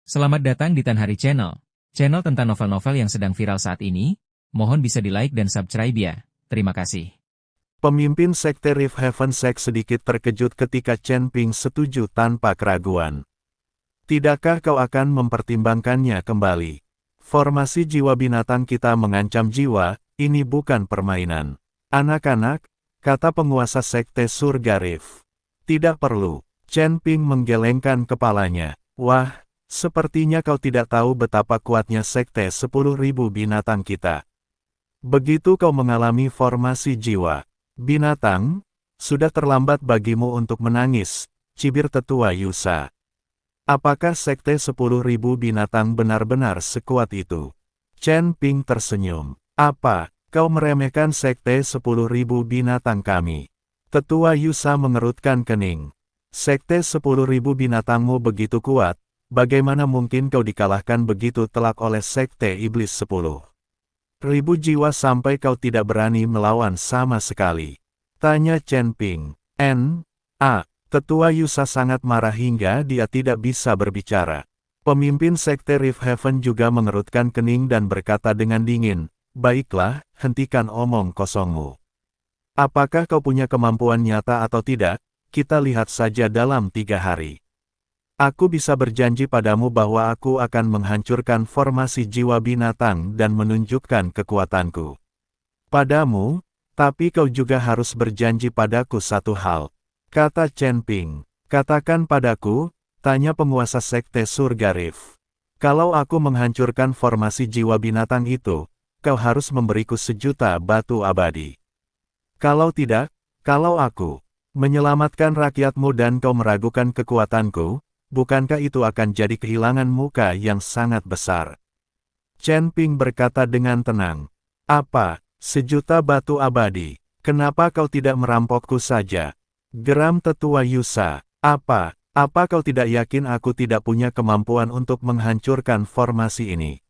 Selamat datang di Tan Hari Channel. Channel tentang novel-novel yang sedang viral saat ini. Mohon bisa di-like dan subscribe ya. Terima kasih. Pemimpin Sekte Rift Heaven Sect sedikit terkejut ketika Chen Ping setuju tanpa keraguan. Tidakkah kau akan mempertimbangkannya kembali? Formasi jiwa binatang kita mengancam jiwa, ini bukan permainan. Anak-anak, kata penguasa Sekte Surga Rift. Tidak perlu. Chen Ping menggelengkan kepalanya. Wah, sepertinya kau tidak tahu betapa kuatnya Sekte 10.000 binatang kita. Begitu kau mengalami formasi jiwa binatang, sudah terlambat bagimu untuk menangis, cibir tetua Yusa. Apakah Sekte 10.000 binatang benar-benar sekuat itu? Chen Ping tersenyum. Apa, kau meremehkan Sekte 10.000 binatang kami? Tetua Yusa mengerutkan kening. Sekte 10.000 binatangmu begitu kuat, bagaimana mungkin kau dikalahkan begitu telak oleh Sekte Iblis 10.000 jiwa sampai kau tidak berani melawan sama sekali? Tanya Chen Ping. Tetua Yusa sangat marah hingga dia tidak bisa berbicara. Pemimpin Sekte Rift Heaven juga mengerutkan kening dan berkata dengan dingin, baiklah, hentikan omong kosongmu. Apakah kau punya kemampuan nyata atau tidak? Kita lihat saja dalam 3 hari. Aku bisa berjanji padamu bahwa aku akan menghancurkan formasi jiwa binatang dan menunjukkan kekuatanku padamu, tapi kau juga harus berjanji padaku satu hal, kata Chen Ping. Katakan padaku, tanya penguasa Sekte Surga Rift. Kalau aku menghancurkan formasi jiwa binatang itu, kau harus memberiku 1.000.000 batu abadi. Kalau tidak, kalau aku menyelamatkan rakyatmu dan kau meragukan kekuatanku, bukankah itu akan jadi kehilangan muka yang sangat besar? Chen Ping berkata dengan tenang. Apa, 1.000.000 batu abadi? Kenapa kau tidak merampokku saja? Geram tetua Yusa. Apa kau tidak yakin aku tidak punya kemampuan untuk menghancurkan formasi ini?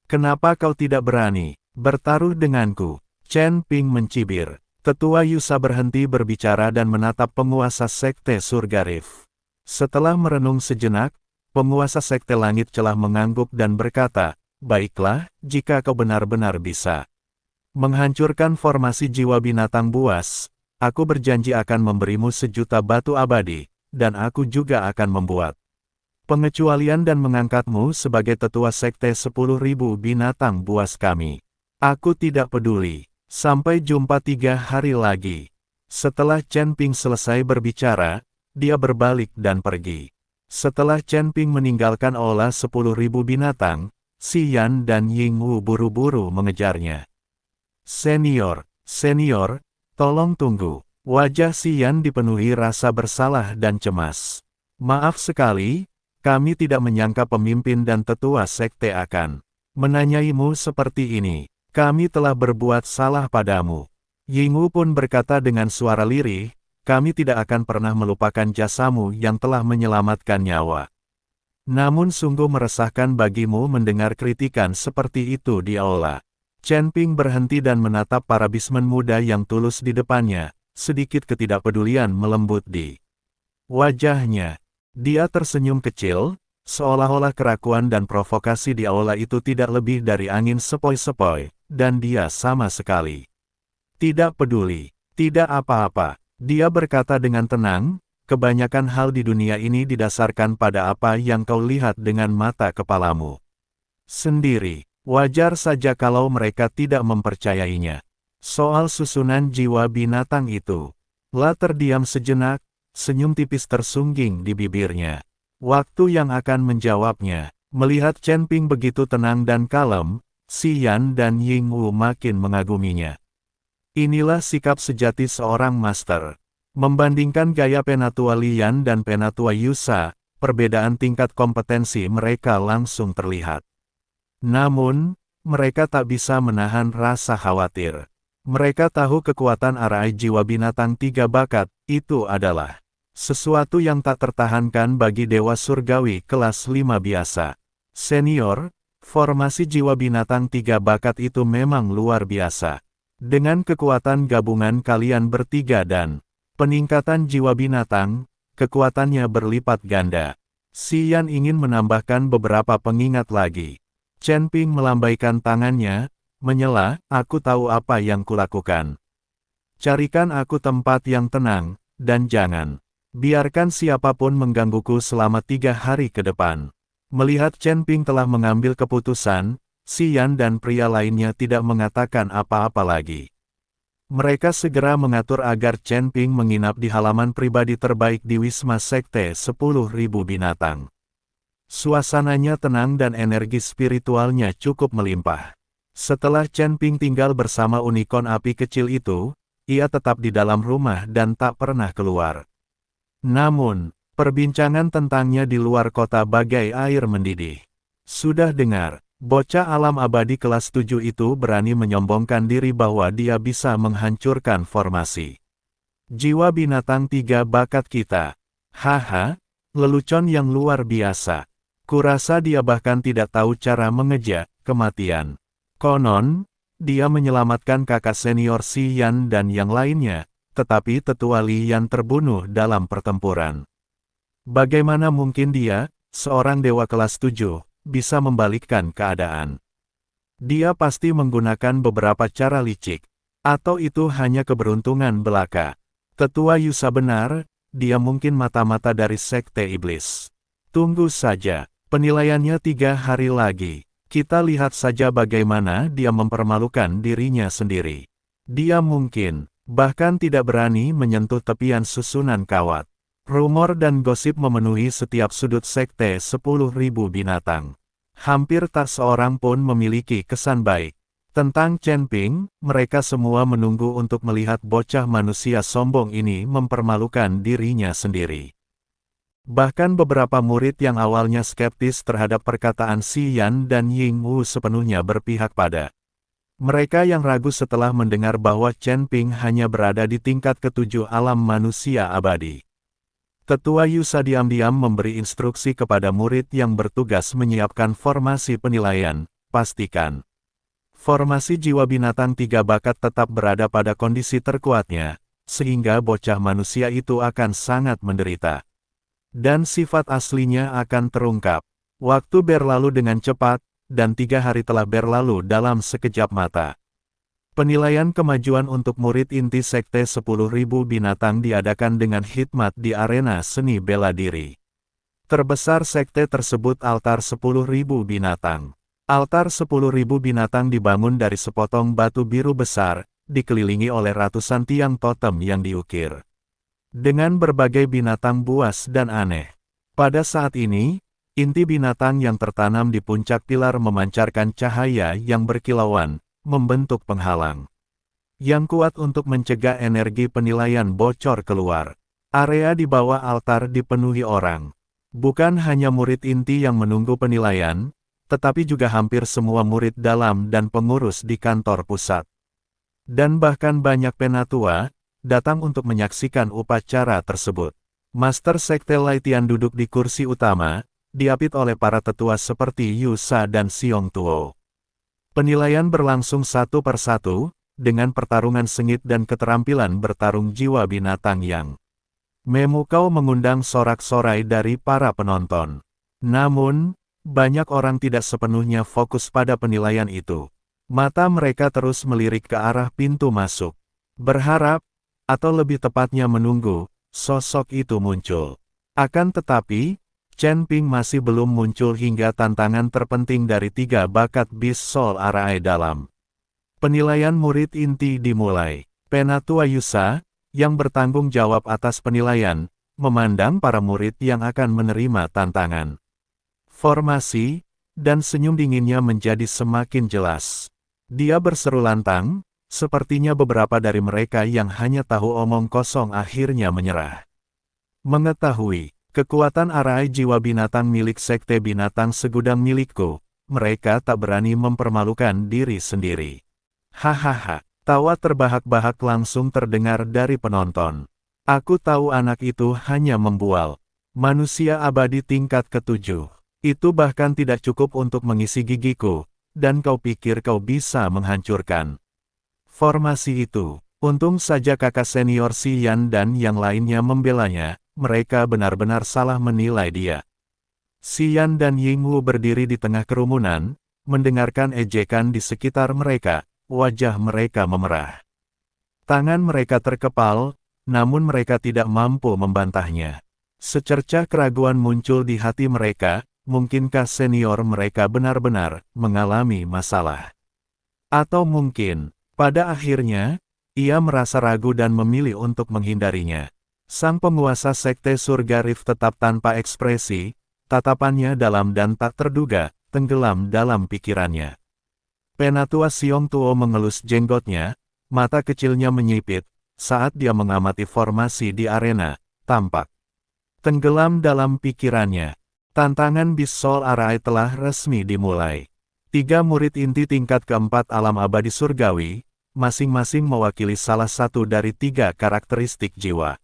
Kenapa kau tidak berani bertaruh denganku? Chen Ping mencibir. Tetua Yusa berhenti berbicara dan menatap penguasa Sekte Surga Rift. Setelah merenung sejenak, penguasa Sekte Langit Celah mengangguk dan berkata, baiklah, jika kau benar-benar bisa menghancurkan formasi jiwa binatang buas, aku berjanji akan memberimu 1.000.000 batu abadi, dan aku juga akan membuat pengecualian dan mengangkatmu sebagai tetua Sekte 10.000 binatang buas kami. Aku tidak peduli. Sampai jumpa 3 hari lagi. Setelah Chen Ping selesai berbicara, dia berbalik dan pergi. Setelah Chen Ping meninggalkan aula 10.000 binatang, Xi Yan dan Ying Wu buru-buru mengejarnya. Senior, tolong tunggu. Wajah Xi Yan dipenuhi rasa bersalah dan cemas. Maaf sekali, kami tidak menyangka pemimpin dan tetua sekte akan menanyaimu seperti ini. Kami telah berbuat salah padamu. Ying Wu pun berkata dengan suara lirih, kami tidak akan pernah melupakan jasamu yang telah menyelamatkan nyawa. Namun sungguh meresahkan bagimu mendengar kritikan seperti itu di aula. Chen Ping berhenti dan menatap para bismen muda yang tulus di depannya, sedikit ketidakpedulian melembut di wajahnya. Dia tersenyum kecil, seolah-olah kerakuan dan provokasi di aula itu tidak lebih dari angin sepoi-sepoi, dan dia sama sekali tidak peduli. Tidak apa-apa. Dia berkata dengan tenang, kebanyakan hal di dunia ini didasarkan pada apa yang kau lihat dengan mata kepalamu sendiri. Wajar saja kalau mereka tidak mempercayainya. Soal susunan jiwa binatang itu. La terdiam sejenak, senyum tipis tersungging di bibirnya. Waktu yang akan menjawabnya. Melihat Chen Ping begitu tenang dan kalem, Xi Yan dan Ying Wu makin mengaguminya. Inilah sikap sejati seorang master. Membandingkan gaya Penatua Lian dan Penatua Yusa, perbedaan tingkat kompetensi mereka langsung terlihat. Namun, mereka tak bisa menahan rasa khawatir. Mereka tahu kekuatan arai jiwa binatang 3 bakat, itu adalah sesuatu yang tak tertahankan bagi dewa surgawi kelas 5 biasa. Senior, formasi jiwa binatang 3 bakat itu memang luar biasa. Dengan kekuatan gabungan kalian bertiga dan peningkatan jiwa binatang, kekuatannya berlipat ganda. Si Yan ingin menambahkan beberapa pengingat lagi. Chen Ping melambaikan tangannya, menyela, aku tahu apa yang kulakukan. Carikan aku tempat yang tenang, dan jangan biarkan siapapun menggangguku selama 3 hari ke depan. Melihat Chen Ping telah mengambil keputusan, Si Yan dan pria lainnya tidak mengatakan apa-apa lagi. Mereka segera mengatur agar Chen Ping menginap di halaman pribadi terbaik di Wisma Sekte 10.000 Binatang. Suasananya tenang dan energi spiritualnya cukup melimpah. Setelah Chen Ping tinggal bersama unicorn api kecil itu, ia tetap di dalam rumah dan tak pernah keluar. Namun, perbincangan tentangnya di luar kota bagai air mendidih. Sudah dengar, bocah alam abadi kelas 7 itu berani menyombongkan diri bahwa dia bisa menghancurkan formasi. Jiwa binatang 3 bakat kita. Haha, lelucon yang luar biasa. Kurasa dia bahkan tidak tahu cara mengejar kematian. Konon, dia menyelamatkan kakak senior Si Yan dan yang lainnya, tetapi tetua Li Yan terbunuh dalam pertempuran. Bagaimana mungkin dia, seorang dewa kelas 7, bisa membalikkan keadaan? Dia pasti menggunakan beberapa cara licik. Atau itu hanya keberuntungan belaka. Tetua Yusa benar, dia mungkin mata-mata dari Sekte Iblis. Tunggu saja, penilaiannya 3 hari lagi. Kita lihat saja bagaimana dia mempermalukan dirinya sendiri. Dia mungkin bahkan tidak berani menyentuh tepian susunan kawat. Rumor dan gosip memenuhi setiap sudut Sekte 10.000 Binatang. Hampir tak seorang pun memiliki kesan baik. Tentang Chen Ping, mereka semua menunggu untuk melihat bocah manusia sombong ini mempermalukan dirinya sendiri. Bahkan beberapa murid yang awalnya skeptis terhadap perkataan Si Yan dan Ying Wu sepenuhnya berpihak pada mereka yang ragu setelah mendengar bahwa Chen Ping hanya berada di tingkat ke-7 alam manusia abadi. Tetua Yusa diam-diam memberi instruksi kepada murid yang bertugas menyiapkan formasi penilaian, pastikan formasi jiwa binatang 3 bakat tetap berada pada kondisi terkuatnya, sehingga bocah manusia itu akan sangat menderita. Dan sifat aslinya akan terungkap. Waktu berlalu dengan cepat, dan 3 hari telah berlalu dalam sekejap mata. Penilaian kemajuan untuk murid inti Sekte 10.000 Binatang diadakan dengan hikmat di arena seni bela diri. Terbesar Sekte tersebut altar 10.000 binatang. Altar 10.000 binatang dibangun dari sepotong batu biru besar, dikelilingi oleh ratusan tiang totem yang diukir dengan berbagai binatang buas dan aneh. Pada saat ini, inti binatang yang tertanam di puncak pilar memancarkan cahaya yang berkilauan, membentuk penghalang yang kuat untuk mencegah energi penilaian bocor keluar. Area di bawah altar dipenuhi orang. Bukan hanya murid inti yang menunggu penilaian, tetapi juga hampir semua murid dalam dan pengurus di kantor pusat. Dan bahkan banyak penatua datang untuk menyaksikan upacara tersebut. Master Sekte Laitian duduk di kursi utama, diapit oleh para tetua seperti Yusa dan Xiong Tuo. Penilaian berlangsung satu persatu, dengan pertarungan sengit dan keterampilan bertarung jiwa binatang yang memukau mengundang sorak-sorai dari para penonton. Namun, banyak orang tidak sepenuhnya fokus pada penilaian itu. Mata mereka terus melirik ke arah pintu masuk. Berharap, atau lebih tepatnya menunggu, sosok itu muncul. Akan tetapi, Chen Ping masih belum muncul hingga tantangan terpenting dari 3 bakat Beast Soul Arai dalam penilaian murid inti dimulai. Penatua Yusa, yang bertanggung jawab atas penilaian, memandang para murid yang akan menerima tantangan. Formasi, dan senyum dinginnya menjadi semakin jelas. Dia berseru lantang, sepertinya beberapa dari mereka yang hanya tahu omong kosong akhirnya menyerah. Mengetahui kekuatan arai jiwa binatang milik Sekte Binatang segudang milikku, mereka tak berani mempermalukan diri sendiri. Hahaha, tawa terbahak-bahak langsung terdengar dari penonton. Aku tahu anak itu hanya membual. Manusia abadi tingkat ke-7. Itu bahkan tidak cukup untuk mengisi gigiku, dan kau pikir kau bisa menghancurkan formasi itu. Untung saja kakak senior Si Yan dan yang lainnya membelanya. Mereka benar-benar salah menilai dia. Xian dan Yingwu berdiri di tengah kerumunan, mendengarkan ejekan di sekitar mereka, wajah mereka memerah. Tangan mereka terkepal, namun mereka tidak mampu membantahnya. Secercah keraguan muncul di hati mereka, mungkinkah senior mereka benar-benar mengalami masalah? Atau mungkin, pada akhirnya, ia merasa ragu dan memilih untuk menghindarinya. Sang penguasa sekte surga Rift tetap tanpa ekspresi, tatapannya dalam dan tak terduga, tenggelam dalam pikirannya. Penatua Xiong Tuo mengelus jenggotnya, mata kecilnya menyipit, saat dia mengamati formasi di arena, tampak tenggelam dalam pikirannya. Tantangan Beast Soul Arai telah resmi dimulai. 3 murid inti tingkat keempat alam abadi surgawi, masing-masing mewakili salah satu dari 3 karakteristik jiwa.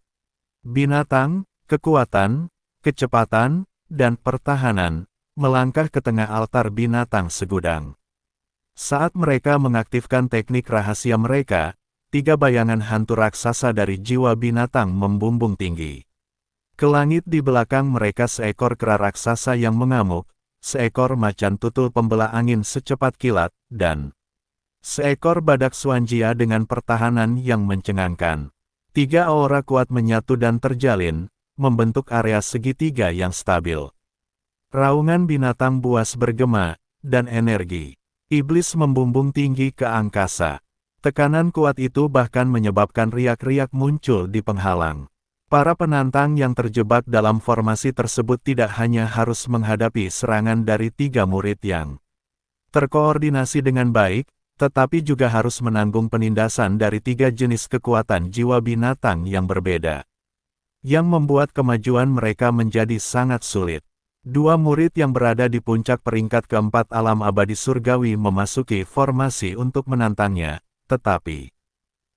Binatang, kekuatan, kecepatan, dan pertahanan, melangkah ke tengah altar binatang segudang. Saat mereka mengaktifkan teknik rahasia mereka, 3 bayangan hantu raksasa dari jiwa binatang membumbung tinggi. Ke langit di belakang mereka seekor kera raksasa yang mengamuk, seekor macan tutul pembelah angin secepat kilat, dan seekor badak swanjia dengan pertahanan yang mencengangkan. 3 aura kuat menyatu dan terjalin, membentuk area segitiga yang stabil. Raungan binatang buas bergema, dan energi iblis membumbung tinggi ke angkasa. Tekanan kuat itu bahkan menyebabkan riak-riak muncul di penghalang. Para penantang yang terjebak dalam formasi tersebut tidak hanya harus menghadapi serangan dari 3 murid yang terkoordinasi dengan baik, tetapi juga harus menanggung penindasan dari 3 jenis kekuatan jiwa binatang yang berbeda. Yang membuat kemajuan mereka menjadi sangat sulit. 2 murid yang berada di puncak peringkat keempat alam abadi surgawi memasuki formasi untuk menantangnya, tetapi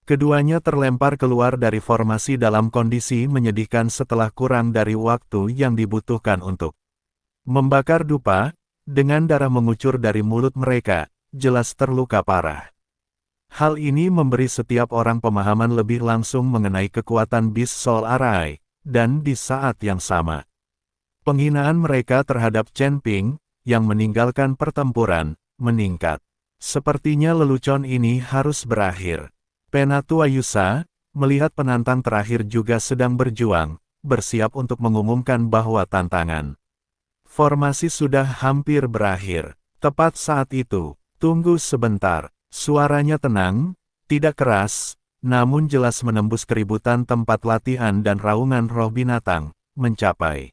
keduanya terlempar keluar dari formasi dalam kondisi menyedihkan setelah kurang dari waktu yang dibutuhkan untuk membakar dupa, dengan darah mengucur dari mulut mereka, jelas terluka parah. Hal ini memberi setiap orang pemahaman lebih langsung mengenai kekuatan Beast Soul Arai, dan di saat yang sama, penghinaan mereka terhadap Chen Ping, yang meninggalkan pertempuran, meningkat. Sepertinya lelucon ini harus berakhir. Penatua Yusa, melihat penantang terakhir juga sedang berjuang, bersiap untuk mengumumkan bahwa tantangan formasi sudah hampir berakhir. Tepat saat itu, tunggu sebentar, suaranya tenang, tidak keras, namun jelas menembus keributan tempat latihan dan raungan roh binatang, mencapai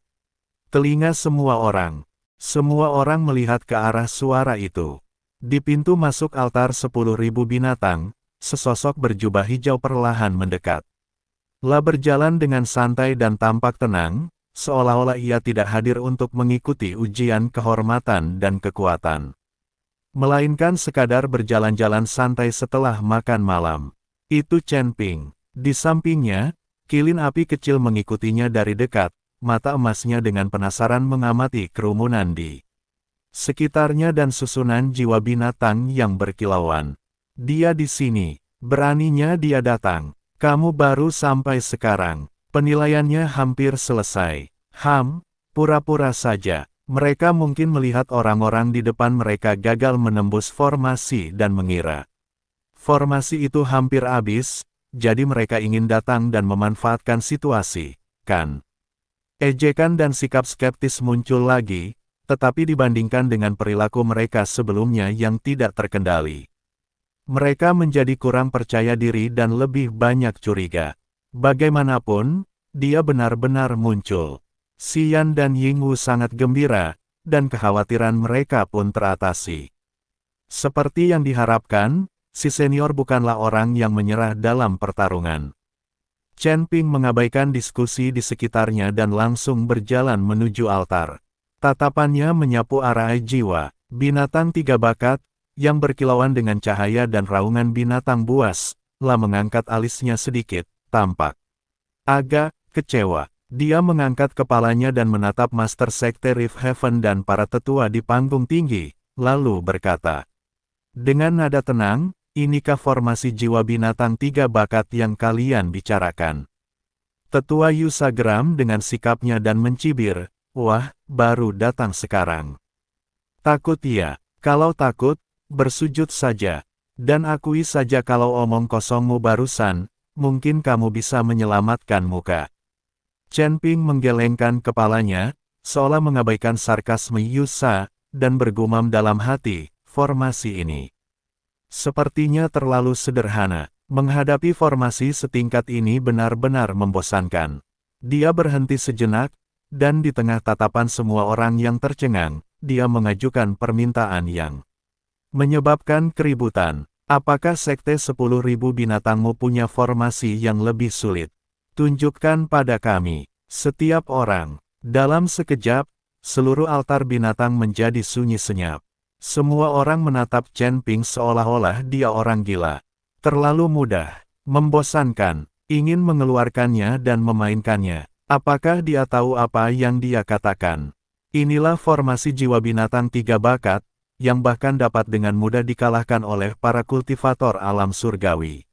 telinga semua orang. Semua orang melihat ke arah suara itu. Di pintu masuk altar 10.000 binatang, sesosok berjubah hijau perlahan mendekat. La berjalan dengan santai dan tampak tenang, seolah-olah ia tidak hadir untuk mengikuti ujian kehormatan dan kekuatan, melainkan sekadar berjalan-jalan santai setelah makan malam. Itu Chen Ping. Di sampingnya, kilin api kecil mengikutinya dari dekat, mata emasnya dengan penasaran mengamati kerumunan di sekitarnya dan susunan jiwa binatang yang berkilauan. Dia di sini, beraninya dia datang. Kamu baru sampai sekarang, penilaiannya hampir selesai. Pura-pura saja. Mereka mungkin melihat orang-orang di depan mereka gagal menembus formasi dan mengira formasi itu hampir habis, jadi mereka ingin datang dan memanfaatkan situasi, kan? Ejekan dan sikap skeptis muncul lagi, tetapi dibandingkan dengan perilaku mereka sebelumnya yang tidak terkendali, mereka menjadi kurang percaya diri dan lebih banyak curiga. Bagaimanapun, dia benar-benar muncul. Xian dan Yingwu sangat gembira, dan kekhawatiran mereka pun teratasi. Seperti yang diharapkan, si senior bukanlah orang yang menyerah dalam pertarungan. Chen Ping mengabaikan diskusi di sekitarnya dan langsung berjalan menuju altar. Tatapannya menyapu arai jiwa, binatang 3 bakat, yang berkilauan dengan cahaya dan raungan binatang buas, lah mengangkat alisnya sedikit, tampak agak kecewa. Dia mengangkat kepalanya dan menatap Master Sekte Rift Heaven dan para tetua di panggung tinggi, lalu berkata, dengan nada tenang, inikah formasi jiwa binatang 3 bakat yang kalian bicarakan? Tetua Yusa geram dengan sikapnya dan mencibir, wah, baru datang sekarang. Takut ya? Kalau takut, bersujud saja. Dan akui saja kalau omong kosongmu barusan, mungkin kamu bisa menyelamatkan muka. Chen Ping menggelengkan kepalanya, seolah mengabaikan sarkasme Yusa, dan bergumam dalam hati, formasi ini sepertinya terlalu sederhana. Menghadapi formasi setingkat ini benar-benar membosankan. Dia berhenti sejenak, dan di tengah tatapan semua orang yang tercengang, dia mengajukan permintaan yang menyebabkan keributan. Apakah sekte 10.000 binatangmu punya formasi yang lebih sulit? Tunjukkan pada kami. Setiap orang. Dalam sekejap, seluruh altar binatang menjadi sunyi senyap. Semua orang menatap Chen Ping seolah-olah dia orang gila. Terlalu mudah, membosankan, ingin mengeluarkannya dan memainkannya. Apakah dia tahu apa yang dia katakan? Inilah formasi jiwa binatang 3 bakat, yang bahkan dapat dengan mudah dikalahkan oleh para kultivator alam surgawi.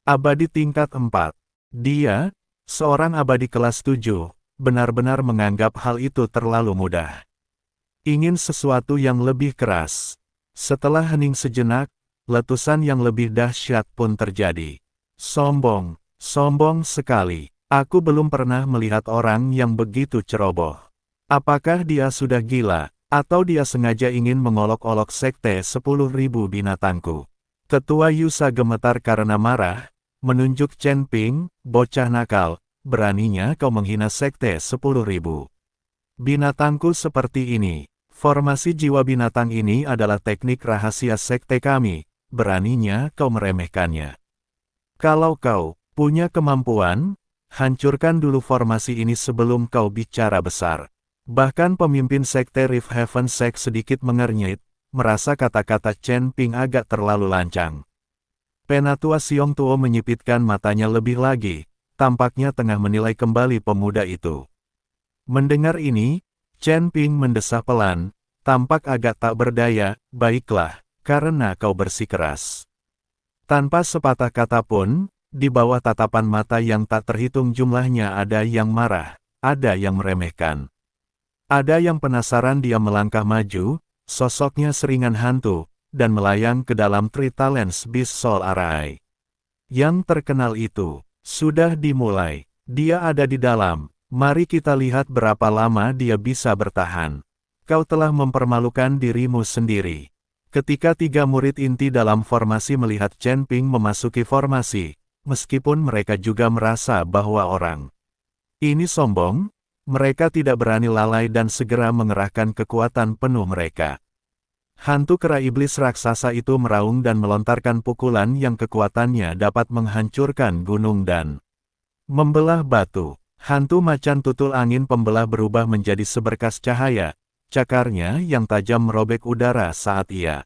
Abadi tingkat 4. Dia, seorang abadi kelas 7, benar-benar menganggap hal itu terlalu mudah. Ingin sesuatu yang lebih keras. Setelah hening sejenak, letusan yang lebih dahsyat pun terjadi. Sombong, sombong sekali. Aku belum pernah melihat orang yang begitu ceroboh. Apakah dia sudah gila? Atau dia sengaja ingin mengolok-olok sekte 10.000 binatangku? Ketua Yusa gemetar karena marah, menunjuk Chen Ping, bocah nakal, beraninya kau menghina sekte 10.000 binatangku seperti ini. Formasi jiwa binatang ini adalah teknik rahasia sekte kami, beraninya kau meremehkannya. Kalau kau punya kemampuan, hancurkan dulu formasi ini sebelum kau bicara besar. Bahkan pemimpin sekte Rift Heaven Sect sedikit mengernyit, merasa kata-kata Chen Ping agak terlalu lancang. Penatua Siong Tuo menyipitkan matanya lebih lagi, tampaknya tengah menilai kembali pemuda itu. Mendengar ini, Chen Ping mendesah pelan, tampak agak tak berdaya, baiklah, karena kau bersikeras. Tanpa sepatah kata pun, di bawah tatapan mata yang tak terhitung jumlahnya ada yang marah, ada yang meremehkan. Ada yang penasaran. Dia melangkah maju, sosoknya seringan hantu, dan melayang ke dalam Three Talents Beast Soul Array. Yang terkenal itu, sudah dimulai. Dia ada di dalam, mari kita lihat berapa lama dia bisa bertahan. Kau telah mempermalukan dirimu sendiri. Ketika 3 murid inti dalam formasi melihat Chen Ping memasuki formasi, meskipun mereka juga merasa bahwa orang ini sombong, mereka tidak berani lalai dan segera mengerahkan kekuatan penuh mereka. Hantu kera iblis raksasa itu meraung dan melontarkan pukulan yang kekuatannya dapat menghancurkan gunung dan membelah batu. Hantu macan tutul angin pembelah berubah menjadi seberkas cahaya, cakarnya yang tajam merobek udara saat ia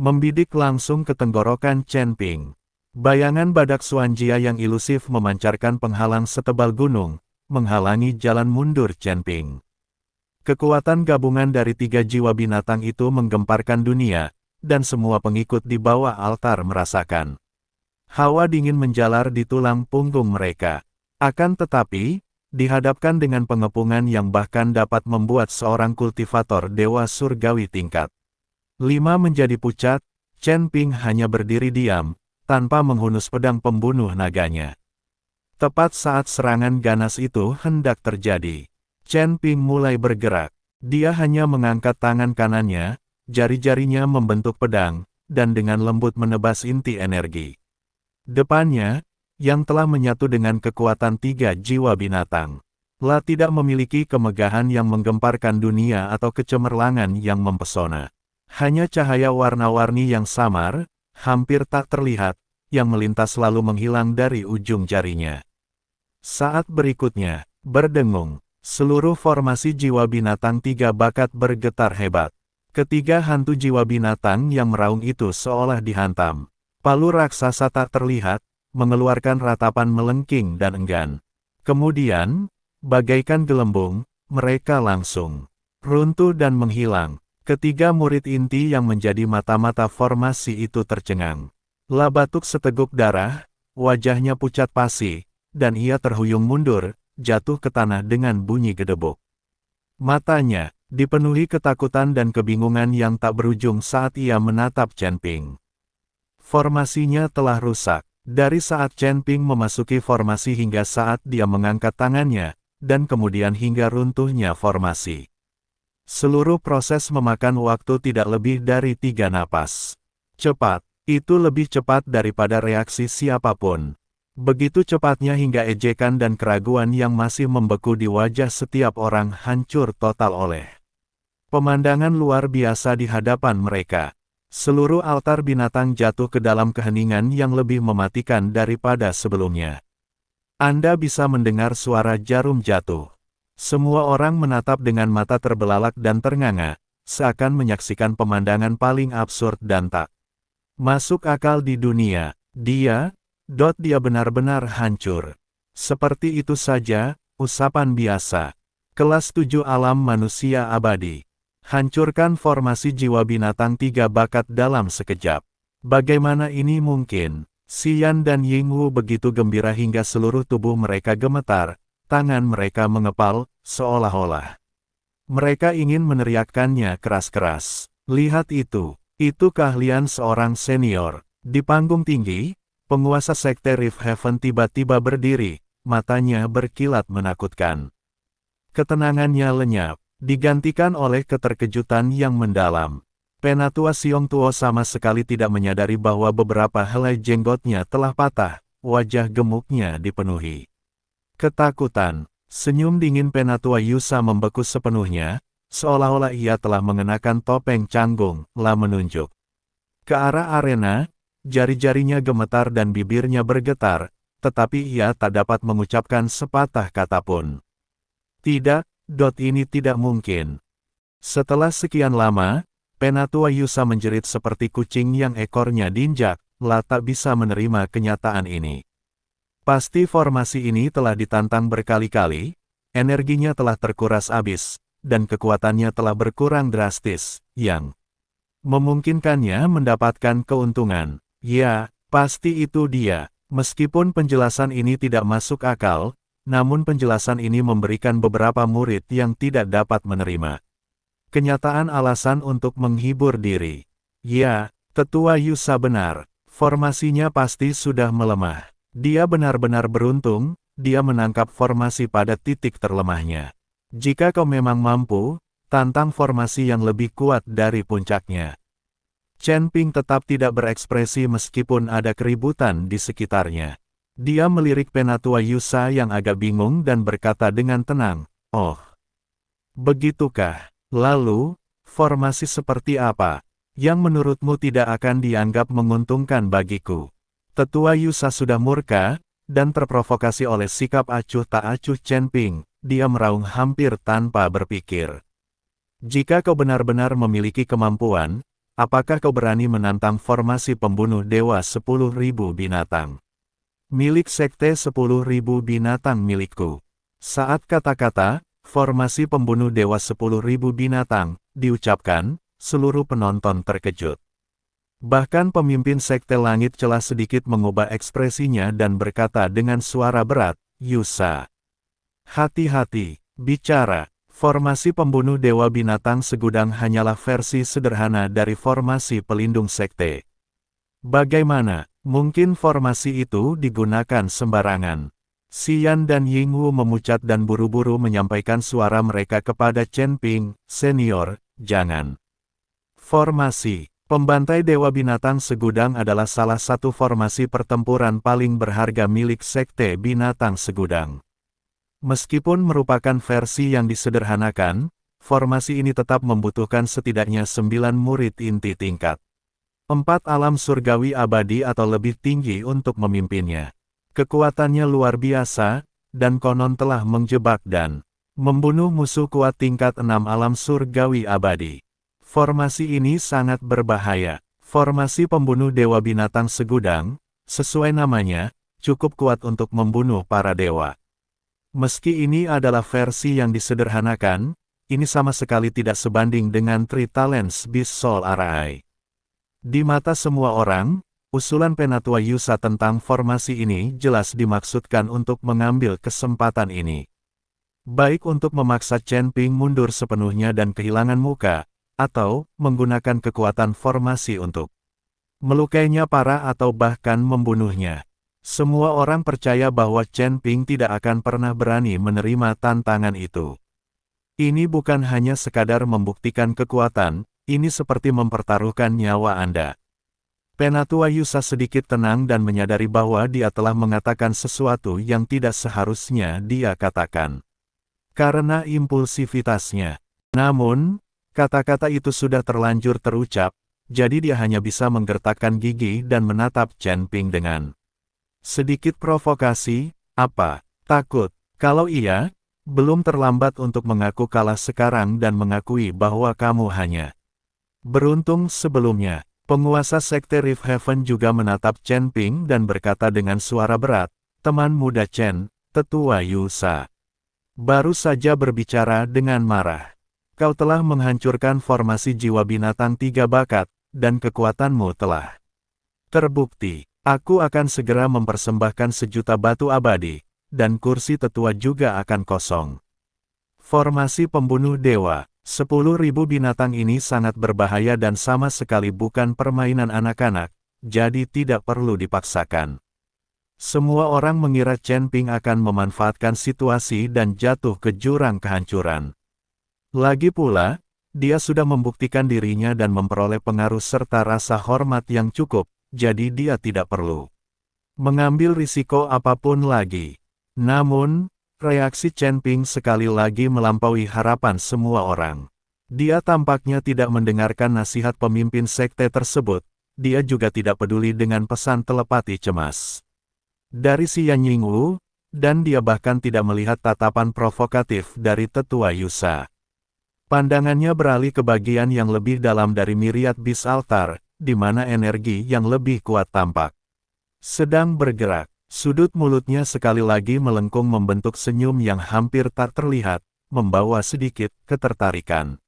membidik langsung ke tenggorokan Chen Ping. Bayangan badak Xuanjia yang ilusif memancarkan penghalang setebal gunung, menghalangi jalan mundur Chen Ping. Kekuatan gabungan dari 3 jiwa binatang itu menggemparkan dunia, dan semua pengikut di bawah altar merasakan hawa dingin menjalar di tulang punggung mereka. Akan tetapi, dihadapkan dengan pengepungan yang bahkan dapat membuat seorang kultivator dewa surgawi tingkat 5 menjadi pucat, Chen Ping hanya berdiri diam, tanpa menghunus pedang pembunuh naganya. Tepat saat serangan ganas itu hendak terjadi, Chen Ping mulai bergerak. Dia hanya mengangkat tangan kanannya, jari-jarinya membentuk pedang, dan dengan lembut menebas inti energi depannya, yang telah menyatu dengan kekuatan 3 jiwa binatang. La tidak memiliki kemegahan yang menggemparkan dunia atau kecemerlangan yang mempesona. Hanya cahaya warna-warni yang samar, hampir tak terlihat, yang melintas lalu menghilang dari ujung jarinya. Saat berikutnya, berdengung, seluruh formasi jiwa binatang 3 bakat bergetar hebat. Ketiga hantu jiwa binatang yang meraung itu seolah dihantam. Palu raksasa tak terlihat, mengeluarkan ratapan melengking dan enggan. Kemudian, bagaikan gelembung, mereka langsung runtuh dan menghilang. Ketiga murid inti yang menjadi mata-mata formasi itu tercengang. La batuk seteguk darah, wajahnya pucat pasi, dan ia terhuyung mundur, jatuh ke tanah dengan bunyi gedebuk. Matanya dipenuhi ketakutan dan kebingungan yang tak berujung saat ia menatap Chen Ping. Formasinya telah rusak. Dari saat Chen Ping memasuki formasi hingga saat dia mengangkat tangannya, dan kemudian hingga runtuhnya formasi. Seluruh proses memakan waktu tidak lebih dari 3 napas. Cepat, itu lebih cepat daripada reaksi siapapun. Begitu cepatnya hingga ejekan dan keraguan yang masih membeku di wajah setiap orang hancur total oleh pemandangan luar biasa di hadapan mereka. Seluruh altar binatang jatuh ke dalam keheningan yang lebih mematikan daripada sebelumnya. Anda bisa mendengar suara jarum jatuh. Semua orang menatap dengan mata terbelalak dan ternganga, seakan menyaksikan pemandangan paling absurd dan tak masuk akal di dunia. Dia benar-benar hancur. Seperti itu saja, usapan biasa. Kelas 7 alam manusia abadi. Hancurkan formasi jiwa binatang 3 bakat dalam sekejap. Bagaimana ini mungkin? Xian dan Yingwu begitu gembira hingga seluruh tubuh mereka gemetar, tangan mereka mengepal, seolah-olah mereka ingin meneriakkannya keras-keras. Lihat itu keahlian seorang senior. Di panggung tinggi, penguasa sekte Rift Heaven tiba-tiba berdiri, matanya berkilat menakutkan. Ketenangannya lenyap, digantikan oleh keterkejutan yang mendalam. Penatua Siong Tuo sama sekali tidak menyadari bahwa beberapa helai jenggotnya telah patah, wajah gemuknya dipenuhi ketakutan. Senyum dingin Penatua Yusa membeku sepenuhnya, seolah-olah ia telah mengenakan topeng canggung, menunjuk ke arah arena, jari-jarinya gemetar dan bibirnya bergetar, tetapi ia tak dapat mengucapkan sepatah kata pun. Tidak, ini tidak mungkin. Setelah sekian lama, Penatua Yusa menjerit seperti kucing yang ekornya diinjak, tak bisa menerima kenyataan ini. Pasti formasi ini telah ditantang berkali-kali, energinya telah terkuras habis, dan kekuatannya telah berkurang drastis, yang memungkinkannya mendapatkan keuntungan. Ya, pasti itu dia. Meskipun penjelasan ini tidak masuk akal, namun penjelasan ini memberikan beberapa murid yang tidak dapat menerima kenyataan alasan untuk menghibur diri. Ya, Tetua Yusa benar, formasinya pasti sudah melemah. Dia benar-benar beruntung, dia menangkap formasi pada titik terlemahnya. Jika kau memang mampu, tantang formasi yang lebih kuat dari puncaknya. Chen Ping tetap tidak berekspresi meskipun ada keributan di sekitarnya. Dia melirik Penatua Yusa yang agak bingung dan berkata dengan tenang, "Oh, begitukah? Lalu, formasi seperti apa yang menurutmu tidak akan dianggap menguntungkan bagiku?" Tetua Yusa sudah murka, dan terprovokasi oleh sikap acuh tak acuh Chen Ping. Dia meraung hampir tanpa berpikir. "Jika kau benar-benar memiliki kemampuan, apakah kau berani menantang formasi pembunuh dewa 10.000 binatang? Milik sekte 10.000 binatang milikku." Saat kata-kata, formasi pembunuh dewa 10.000 binatang, diucapkan, seluruh penonton terkejut. Bahkan pemimpin sekte langit celah sedikit mengubah ekspresinya dan berkata dengan suara berat, "Yusa, hati-hati, bicara. Formasi pembunuh dewa binatang segudang hanyalah versi sederhana dari formasi pelindung sekte. Bagaimana mungkin formasi itu digunakan sembarangan?" Xian dan Yingwu memucat dan buru-buru menyampaikan suara mereka kepada Chen Ping, "Senior, jangan. Formasi pembantai dewa binatang segudang adalah salah satu formasi pertempuran paling berharga milik sekte binatang segudang. Meskipun merupakan versi yang disederhanakan, formasi ini tetap membutuhkan setidaknya 9 murid inti tingkat 4 alam surgawi abadi atau lebih tinggi untuk memimpinnya. Kekuatannya luar biasa, dan konon telah menjebak dan membunuh musuh kuat tingkat 6 alam surgawi abadi. Formasi ini sangat berbahaya. Formasi pembunuh dewa binatang segudang, sesuai namanya, cukup kuat untuk membunuh para dewa. Meski ini adalah versi yang disederhanakan, ini sama sekali tidak sebanding dengan Three Talents Beast Soul Arai. Di mata semua orang, usulan Penatua Yusa tentang formasi ini jelas dimaksudkan untuk mengambil kesempatan ini. Baik untuk memaksa Chen Ping mundur sepenuhnya dan kehilangan muka, atau menggunakan kekuatan formasi untuk melukainya parah atau bahkan membunuhnya. Semua orang percaya bahwa Chen Ping tidak akan pernah berani menerima tantangan itu. Ini bukan hanya sekadar membuktikan kekuatan, ini seperti mempertaruhkan nyawa Anda. Penatua Yusa sedikit tenang dan menyadari bahwa dia telah mengatakan sesuatu yang tidak seharusnya dia katakan. Karena impulsivitasnya. Namun, kata-kata itu sudah terlanjur terucap, jadi dia hanya bisa menggertakkan gigi dan menatap Chen Ping dengan sedikit provokasi. Apa? Takut? Kalau iya, belum terlambat untuk mengaku kalah sekarang dan mengakui bahwa kamu hanya beruntung sebelumnya. Penguasa Sekte Rift Heaven juga menatap Chen Ping dan berkata dengan suara berat, "Teman muda Chen, Tetua Yusa baru saja berbicara dengan marah. Kau telah menghancurkan formasi jiwa binatang 3 bakat, dan kekuatanmu telah terbukti. Aku akan segera mempersembahkan 1.000.000 batu abadi, dan kursi tetua juga akan kosong." Formasi pembunuh dewa, 10.000 binatang ini sangat berbahaya dan sama sekali bukan permainan anak-anak, jadi tidak perlu dipaksakan. Semua orang mengira Chen Ping akan memanfaatkan situasi dan jatuh ke jurang kehancuran. Lagi pula, dia sudah membuktikan dirinya dan memperoleh pengaruh serta rasa hormat yang cukup, jadi dia tidak perlu mengambil risiko apapun lagi. Namun, reaksi Chen Ping sekali lagi melampaui harapan semua orang. Dia tampaknya tidak mendengarkan nasihat pemimpin sekte tersebut, dia juga tidak peduli dengan pesan telepati cemas dari si Yan Yingwu, dan dia bahkan tidak melihat tatapan provokatif dari Tetua Yusa. Pandangannya beralih ke bagian yang lebih dalam dari Myriad Beast Altar, di mana energi yang lebih kuat tampak sedang bergerak. Sudut mulutnya sekali lagi melengkung membentuk senyum yang hampir tak terlihat, membawa sedikit ketertarikan.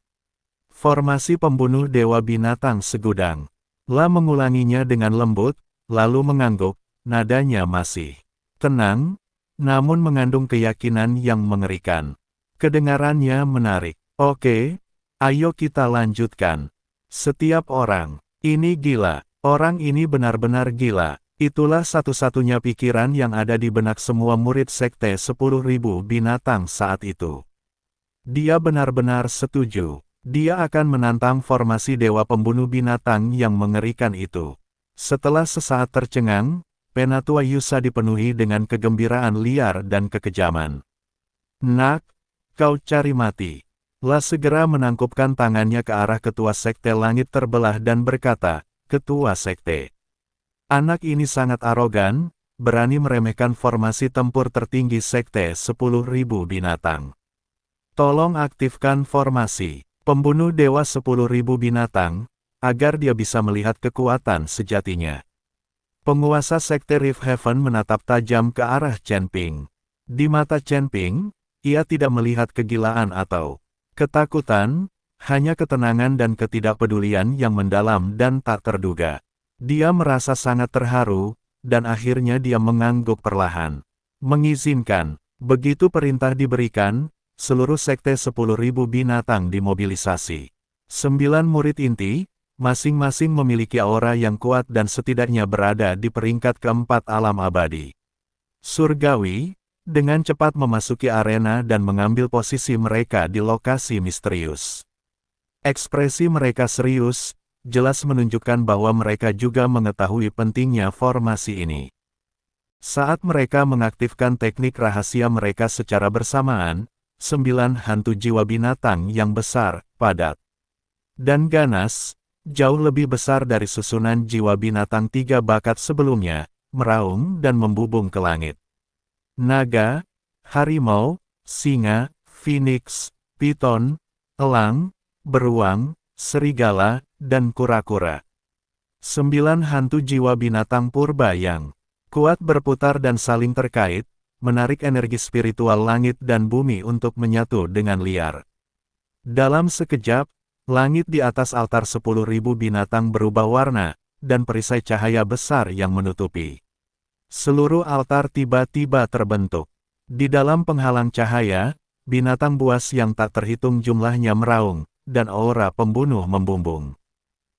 Formasi pembunuh dewa binatang segudang. La mengulanginya dengan lembut, lalu mengangguk. Nadanya masih tenang, namun mengandung keyakinan yang mengerikan. Kedengarannya menarik. Oke, ayo kita lanjutkan. Setiap orang, ini gila. Orang ini benar-benar gila. Itulah satu-satunya pikiran yang ada di benak semua murid sekte 10.000 binatang saat itu. Dia benar-benar setuju. Dia akan menantang formasi dewa pembunuh binatang yang mengerikan itu. Setelah sesaat tercengang, Penatua Yusa dipenuhi dengan kegembiraan liar dan kekejaman. "Nak, kau cari mati." La segera menangkupkan tangannya ke arah ketua sekte langit terbelah dan berkata, "Ketua sekte. Anak ini sangat arogan, berani meremehkan formasi tempur tertinggi sekte 10.000 binatang. Tolong aktifkan formasi pembunuh dewa 10.000 binatang, agar dia bisa melihat kekuatan sejatinya." Penguasa Sekte Rift Heaven menatap tajam ke arah Chen Ping. Di mata Chen Ping, ia tidak melihat kegilaan atau ketakutan, hanya ketenangan dan ketidakpedulian yang mendalam dan tak terduga. Dia merasa sangat terharu, dan akhirnya dia mengangguk perlahan. Mengizinkan. Begitu perintah diberikan, seluruh sekte 10.000 binatang dimobilisasi. 9 murid inti, masing-masing memiliki aura yang kuat dan setidaknya berada di peringkat keempat alam abadi surgawi, dengan cepat memasuki arena dan mengambil posisi mereka di lokasi misterius. Ekspresi mereka serius, jelas menunjukkan bahwa mereka juga mengetahui pentingnya formasi ini. Saat mereka mengaktifkan teknik rahasia mereka secara bersamaan, 9 hantu jiwa binatang yang besar, padat, dan ganas, jauh lebih besar dari susunan jiwa binatang 3 bakat sebelumnya, meraung dan membubung ke langit. Naga, harimau, singa, phoenix, piton, elang, beruang, serigala, dan kura-kura. 9 hantu jiwa binatang purba yang kuat berputar dan saling terkait, menarik energi spiritual langit dan bumi untuk menyatu dengan liar. Dalam sekejap, langit di atas altar 10.000 binatang berubah warna, dan perisai cahaya besar yang menutupi seluruh altar tiba-tiba terbentuk. Di dalam penghalang cahaya, binatang buas yang tak terhitung jumlahnya meraung, dan aura pembunuh membumbung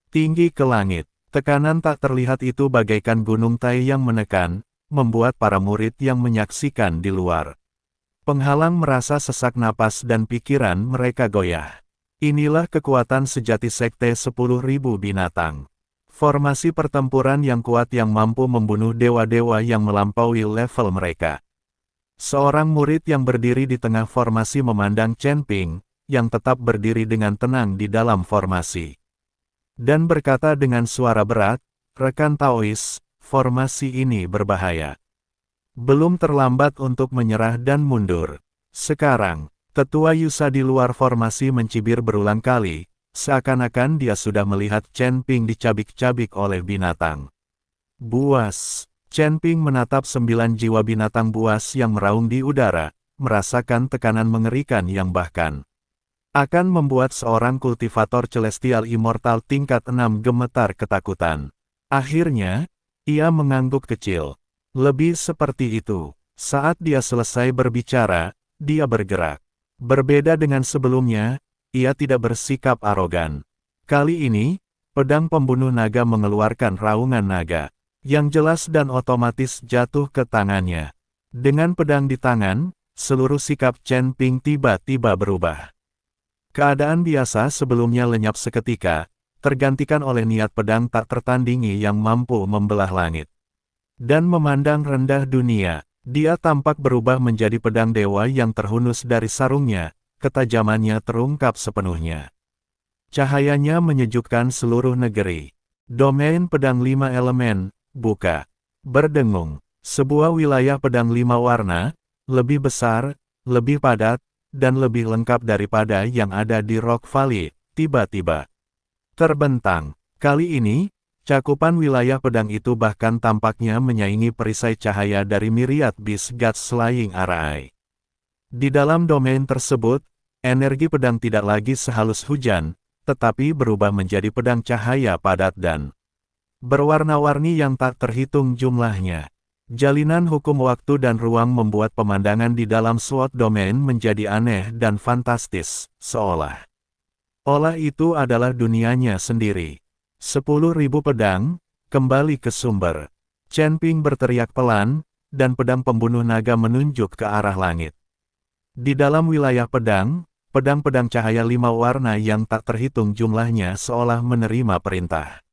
tinggi ke langit. Tekanan tak terlihat itu bagaikan gunung Tai yang menekan, membuat para murid yang menyaksikan di luar penghalang merasa sesak napas dan pikiran mereka goyah. Inilah kekuatan sejati Sekte 10.000 binatang. Formasi pertempuran yang kuat yang mampu membunuh dewa-dewa yang melampaui level mereka. Seorang murid yang berdiri di tengah formasi memandang Chen Ping, yang tetap berdiri dengan tenang di dalam formasi. Dan berkata dengan suara berat, "Rekan Taois, formasi ini berbahaya. Belum terlambat untuk menyerah dan mundur. Sekarang." Tetua Yusa di luar formasi mencibir berulang kali, seakan-akan dia sudah melihat Chen Ping dicabik-cabik oleh binatang buas. Chen Ping menatap 9 jiwa binatang buas yang meraung di udara, merasakan tekanan mengerikan yang bahkan akan membuat seorang kultivator celestial immortal tingkat 6 gemetar ketakutan. Akhirnya, ia mengangguk kecil. Lebih seperti itu. Saat dia selesai berbicara, dia bergerak. Berbeda dengan sebelumnya, ia tidak bersikap arogan. Kali ini, pedang pembunuh naga mengeluarkan raungan naga, yang jelas dan otomatis jatuh ke tangannya. Dengan pedang di tangan, seluruh sikap Chen Ping tiba-tiba berubah. Keadaan biasa sebelumnya lenyap seketika, tergantikan oleh niat pedang tak tertandingi yang mampu membelah langit. Dan memandang rendah dunia. Dia tampak berubah menjadi pedang dewa yang terhunus dari sarungnya, ketajamannya terungkap sepenuhnya. Cahayanya menyejukkan seluruh negeri. Domain pedang 5 elemen, buka. Berdengung, sebuah wilayah pedang 5 warna, lebih besar, lebih padat, dan lebih lengkap daripada yang ada di Rock Valley, tiba-tiba terbentang. Kali ini, cakupan wilayah pedang itu bahkan tampaknya menyaingi perisai cahaya dari Myriad Beast Gods Slaying Array. Di dalam domain tersebut, energi pedang tidak lagi sehalus hujan, tetapi berubah menjadi pedang cahaya padat dan berwarna-warni yang tak terhitung jumlahnya. Jalinan hukum waktu dan ruang membuat pemandangan di dalam SWOT domain menjadi aneh dan fantastis, seolah-olah itu adalah dunianya sendiri. 10.000 pedang, kembali ke sumber. Chen Ping berteriak pelan, dan pedang pembunuh naga menunjuk ke arah langit. Di dalam wilayah pedang, pedang-pedang cahaya 5 warna yang tak terhitung jumlahnya seolah menerima perintah.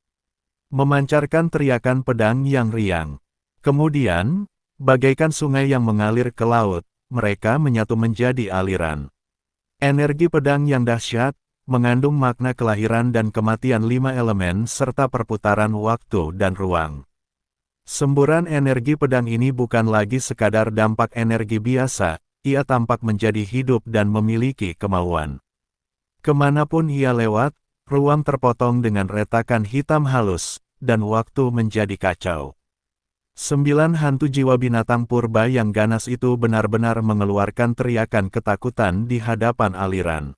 Memancarkan teriakan pedang yang riang. Kemudian, bagaikan sungai yang mengalir ke laut, mereka menyatu menjadi aliran. Energi pedang yang dahsyat, mengandung makna kelahiran dan kematian 5 elemen serta perputaran waktu dan ruang. Semburan energi pedang ini bukan lagi sekadar dampak energi biasa, ia tampak menjadi hidup dan memiliki kemauan. Kemanapun ia lewat, ruang terpotong dengan retakan hitam halus, dan waktu menjadi kacau. 9 hantu jiwa binatang purba yang ganas itu benar-benar mengeluarkan teriakan ketakutan di hadapan aliran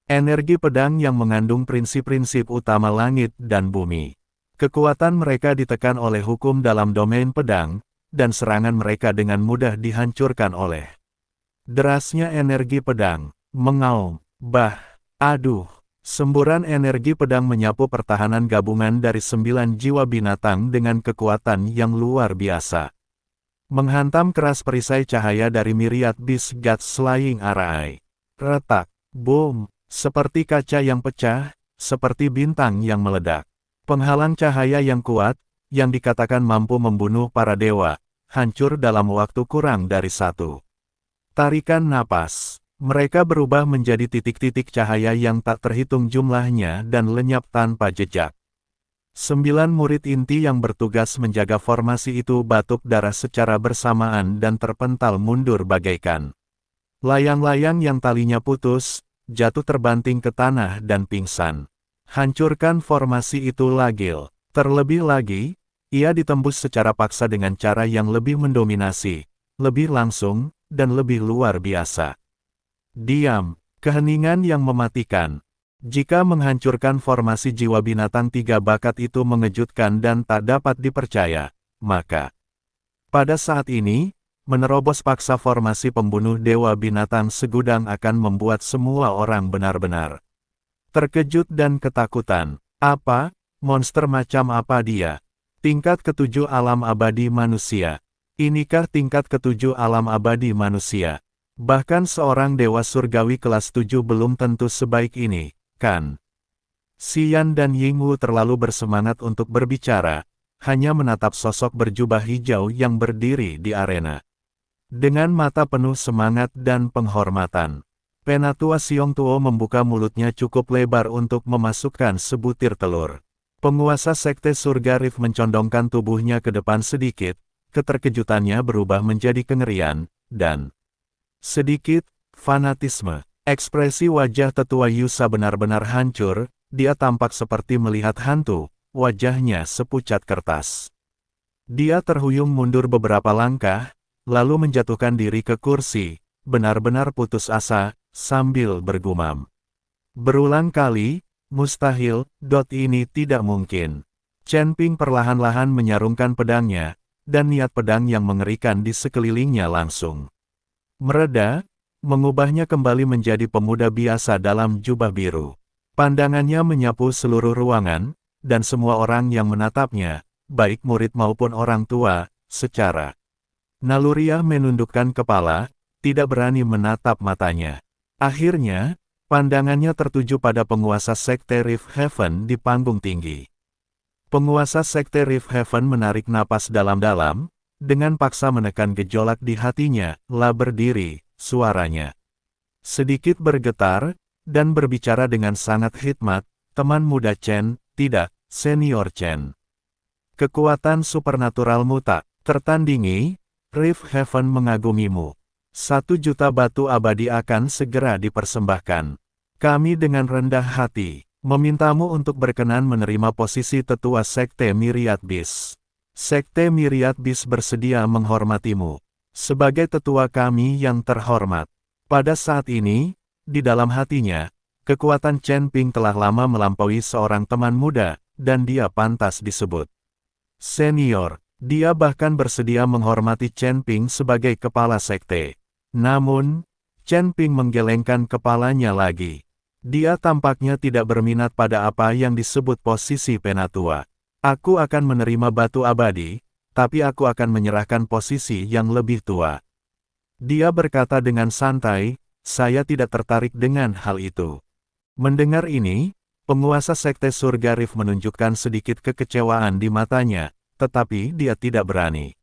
energi pedang yang mengandung prinsip-prinsip utama langit dan bumi. Kekuatan mereka ditekan oleh hukum dalam domain pedang, dan serangan mereka dengan mudah dihancurkan oleh derasnya energi pedang. Mengaum, aduh, semburan energi pedang menyapu pertahanan gabungan dari 9 jiwa binatang dengan kekuatan yang luar biasa. Menghantam keras perisai cahaya dari Myriad Beast Gods Slaying Array. Retak, boom. Seperti kaca yang pecah, seperti bintang yang meledak. Penghalang cahaya yang kuat, yang dikatakan mampu membunuh para dewa, hancur dalam waktu kurang dari 1 tarikan napas. Mereka berubah menjadi titik-titik cahaya yang tak terhitung jumlahnya dan lenyap tanpa jejak. 9 murid inti yang bertugas menjaga formasi itu batuk darah secara bersamaan dan terpental mundur bagaikan layang-layang yang talinya putus, jatuh terbanting ke tanah dan pingsan. Hancurkan formasi itu Lagil. Terlebih lagi, ia ditembus secara paksa dengan cara yang lebih mendominasi, lebih langsung, dan lebih luar biasa. Diam, keheningan yang mematikan. Jika menghancurkan formasi jiwa binatang 3 bakat itu mengejutkan dan tak dapat dipercaya, maka pada saat ini, menerobos paksa formasi pembunuh dewa binatang segudang akan membuat semua orang benar-benar terkejut dan ketakutan. Apa? Monster macam apa dia? Tingkat ketujuh alam abadi manusia. Inikah tingkat ketujuh alam abadi manusia? Bahkan seorang dewa surgawi kelas 7 belum tentu sebaik ini, kan? Xian dan Yingwu terlalu bersemangat untuk berbicara, hanya menatap sosok berjubah hijau yang berdiri di arena. Dengan mata penuh semangat dan penghormatan, Penatua Xiongtuo membuka mulutnya cukup lebar untuk memasukkan sebutir telur. Penguasa Sekte Surga Rift mencondongkan tubuhnya ke depan sedikit, keterkejutannya berubah menjadi kengerian, dan sedikit fanatisme. Ekspresi wajah tetua Yusa benar-benar hancur, dia tampak seperti melihat hantu, wajahnya sepucat kertas. Dia terhuyung mundur beberapa langkah, lalu menjatuhkan diri ke kursi, benar-benar putus asa, sambil bergumam. Berulang kali, mustahil, ini tidak mungkin. Chen Ping perlahan-lahan menyarungkan pedangnya, dan niat pedang yang mengerikan di sekelilingnya langsung mereda, mengubahnya kembali menjadi pemuda biasa dalam jubah biru. Pandangannya menyapu seluruh ruangan, dan semua orang yang menatapnya, baik murid maupun orang tua, secara naluriah menundukkan kepala, tidak berani menatap matanya. Akhirnya, pandangannya tertuju pada penguasa Sekte Rift Heaven di panggung tinggi. Penguasa Sekte Rift Heaven menarik napas dalam-dalam, dengan paksa menekan gejolak di hatinya, lah berdiri, suaranya sedikit bergetar, dan berbicara dengan sangat hikmat, teman muda Chen, tidak, senior Chen. Kekuatan supernaturalmu tak tertandingi, Rift Heaven mengagumimu. 1.000.000 batu abadi akan segera dipersembahkan. Kami dengan rendah hati, memintamu untuk berkenan menerima posisi tetua Sekte Myriad Beast. Sekte Myriad Beast bersedia menghormatimu. Sebagai tetua kami yang terhormat. Pada saat ini, di dalam hatinya, kekuatan Chen Ping telah lama melampaui seorang teman muda, dan dia pantas disebut senior. Dia bahkan bersedia menghormati Chen Ping sebagai kepala sekte. Namun, Chen Ping menggelengkan kepalanya lagi. Dia tampaknya tidak berminat pada apa yang disebut posisi penatua. Aku akan menerima batu abadi, tapi aku akan menyerahkan posisi yang lebih tua. Dia berkata dengan santai, saya tidak tertarik dengan hal itu. Mendengar ini, penguasa Sekte Surga Rift menunjukkan sedikit kekecewaan di matanya, tetapi dia tidak berani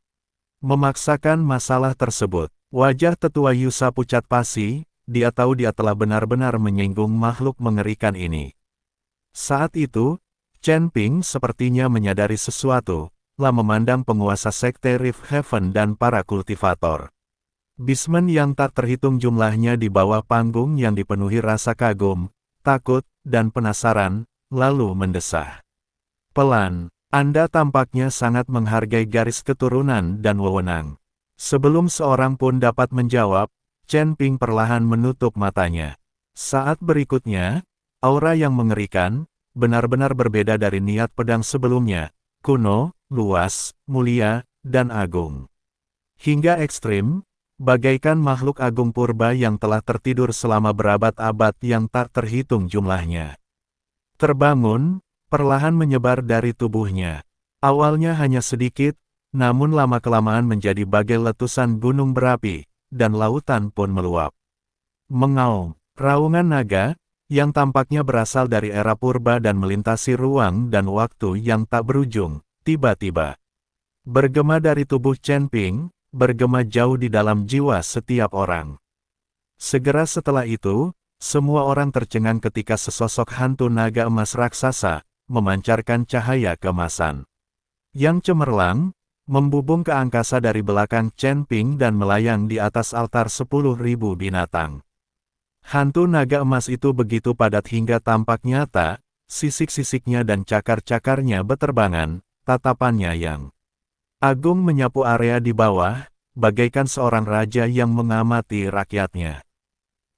memaksakan masalah tersebut. Wajah tetua Yusa pucat pasi, dia tahu dia telah benar-benar menyinggung makhluk mengerikan ini. Saat itu, Chen Ping sepertinya menyadari sesuatu, lah memandang penguasa Sekte Rift Heaven dan para kultivator Beastmen yang tak terhitung jumlahnya di bawah panggung yang dipenuhi rasa kagum, takut, dan penasaran, lalu mendesah. Pelan, Anda tampaknya sangat menghargai garis keturunan dan wewenang. Sebelum seorang pun dapat menjawab, Chen Ping perlahan menutup matanya. Saat berikutnya, aura yang mengerikan, benar-benar berbeda dari niat pedang sebelumnya, kuno, luas, mulia, dan agung. Hingga ekstrim, bagaikan makhluk agung purba yang telah tertidur selama berabad-abad yang tak terhitung jumlahnya. Terbangun, perlahan menyebar dari tubuhnya. Awalnya hanya sedikit, namun lama-kelamaan menjadi bagai letusan gunung berapi, dan lautan pun meluap. Mengaum, raungan naga, yang tampaknya berasal dari era purba dan melintasi ruang dan waktu yang tak berujung, tiba-tiba bergema dari tubuh Chen Ping, bergema jauh di dalam jiwa setiap orang. Segera setelah itu, semua orang tercengang ketika sesosok hantu naga emas raksasa, memancarkan cahaya keemasan yang cemerlang, membubung ke angkasa dari belakang Chen Ping dan melayang di atas altar 10.000 binatang. Hantu naga emas itu begitu padat hingga tampak nyata, sisik-sisiknya dan cakar-cakarnya beterbangan, tatapannya yang agung menyapu area di bawah, bagaikan seorang raja yang mengamati rakyatnya.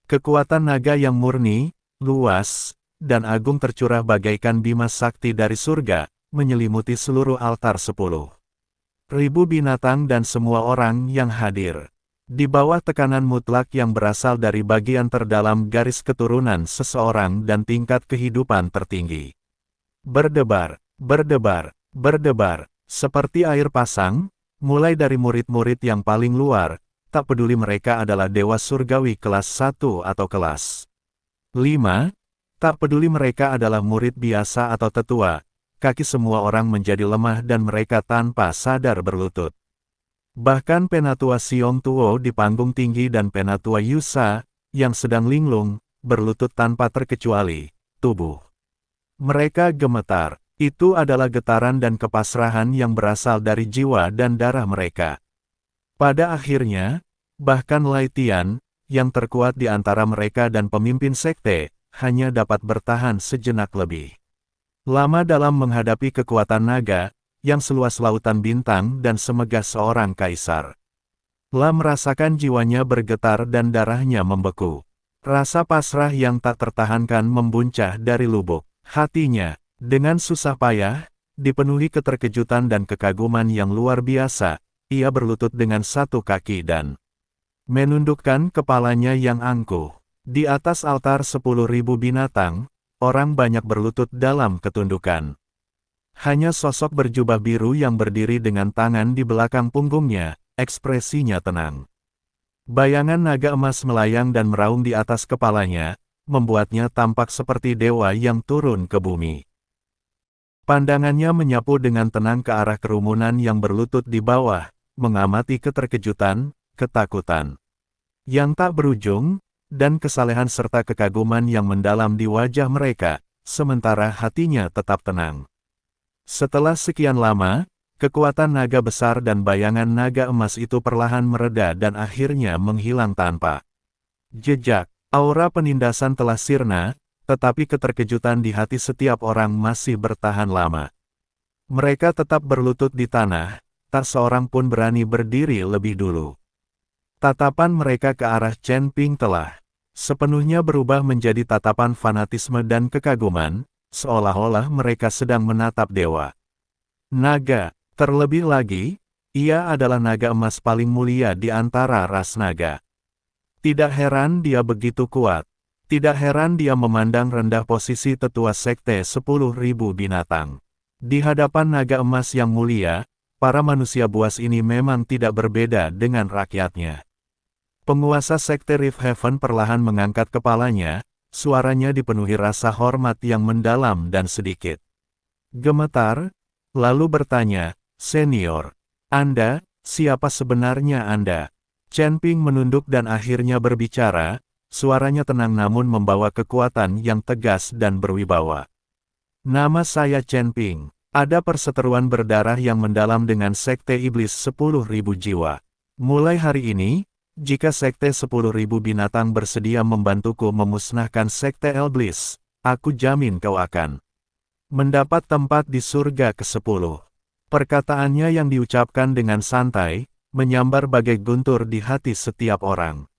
Kekuatan naga yang murni, luas, dan agung tercurah bagaikan bima sakti dari surga, menyelimuti seluruh altar 10. ribu binatang dan semua orang yang hadir. Di bawah tekanan mutlak yang berasal dari bagian terdalam garis keturunan seseorang dan tingkat kehidupan tertinggi. Berdebar, berdebar, berdebar, seperti air pasang, mulai dari murid-murid yang paling luar, tak peduli mereka adalah dewa surgawi kelas 1 atau kelas 5, tak peduli mereka adalah murid biasa atau tetua, kaki semua orang menjadi lemah dan mereka tanpa sadar berlutut. Bahkan Penatua Xiong Tuo di panggung tinggi dan Penatua Yusa, yang sedang linglung, berlutut tanpa terkecuali, tubuh mereka gemetar. Itu adalah getaran dan kepasrahan yang berasal dari jiwa dan darah mereka. Pada akhirnya, bahkan Lai Tian, yang terkuat di antara mereka dan pemimpin sekte, hanya dapat bertahan sejenak lebih lama dalam menghadapi kekuatan naga, yang seluas lautan bintang dan semegah seorang kaisar. La merasakan jiwanya bergetar dan darahnya membeku. Rasa pasrah yang tak tertahankan membuncah dari lubuk hatinya. Dengan susah payah, dipenuhi keterkejutan dan kekaguman yang luar biasa, ia berlutut dengan satu kaki dan menundukkan kepalanya yang angkuh. Di atas altar 10.000 binatang, orang banyak berlutut dalam ketundukan. Hanya sosok berjubah biru yang berdiri dengan tangan di belakang punggungnya, ekspresinya tenang. Bayangan naga emas melayang dan meraung di atas kepalanya, membuatnya tampak seperti dewa yang turun ke bumi. Pandangannya menyapu dengan tenang ke arah kerumunan yang berlutut di bawah, mengamati keterkejutan, ketakutan yang tak berujung, dan kesalehan serta kekaguman yang mendalam di wajah mereka, sementara hatinya tetap tenang. Setelah sekian lama, kekuatan naga besar dan bayangan naga emas itu perlahan mereda dan akhirnya menghilang tanpa jejak. Aura penindasan telah sirna, tetapi keterkejutan di hati setiap orang masih bertahan lama. Mereka tetap berlutut di tanah, tak seorang pun berani berdiri lebih dulu. Tatapan mereka ke arah Chen Ping telah sepenuhnya berubah menjadi tatapan fanatisme dan kekaguman, seolah-olah mereka sedang menatap dewa. Naga, terlebih lagi, ia adalah naga emas paling mulia di antara ras naga. Tidak heran dia begitu kuat. Tidak heran dia memandang rendah posisi tetua sekte 10.000 binatang. Di hadapan naga emas yang mulia, para manusia buas ini memang tidak berbeda dengan rakyatnya. Penguasa sekte Rift Heaven perlahan mengangkat kepalanya, suaranya dipenuhi rasa hormat yang mendalam dan sedikit gemetar, lalu bertanya, "Senior, Anda, siapa sebenarnya Anda?" Chen Ping menunduk dan akhirnya berbicara, suaranya tenang namun membawa kekuatan yang tegas dan berwibawa. "Nama saya Chen Ping. Ada perseteruan berdarah yang mendalam dengan sekte iblis 10.000 jiwa. Mulai hari ini, jika sekte 10.000 binatang bersedia membantuku memusnahkan sekte iblis, aku jamin kau akan mendapat tempat di surga ke-10. Perkataannya yang diucapkan dengan santai, menyambar bagai guntur di hati setiap orang.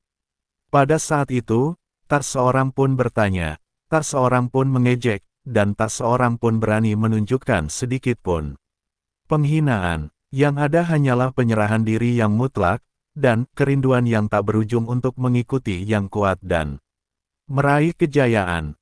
Pada saat itu, tak seorang pun bertanya, tak seorang pun mengejek, dan tak seorang pun berani menunjukkan sedikit pun penghinaan. Yang ada hanyalah penyerahan diri yang mutlak, dan kerinduan yang tak berujung untuk mengikuti yang kuat dan meraih kejayaan.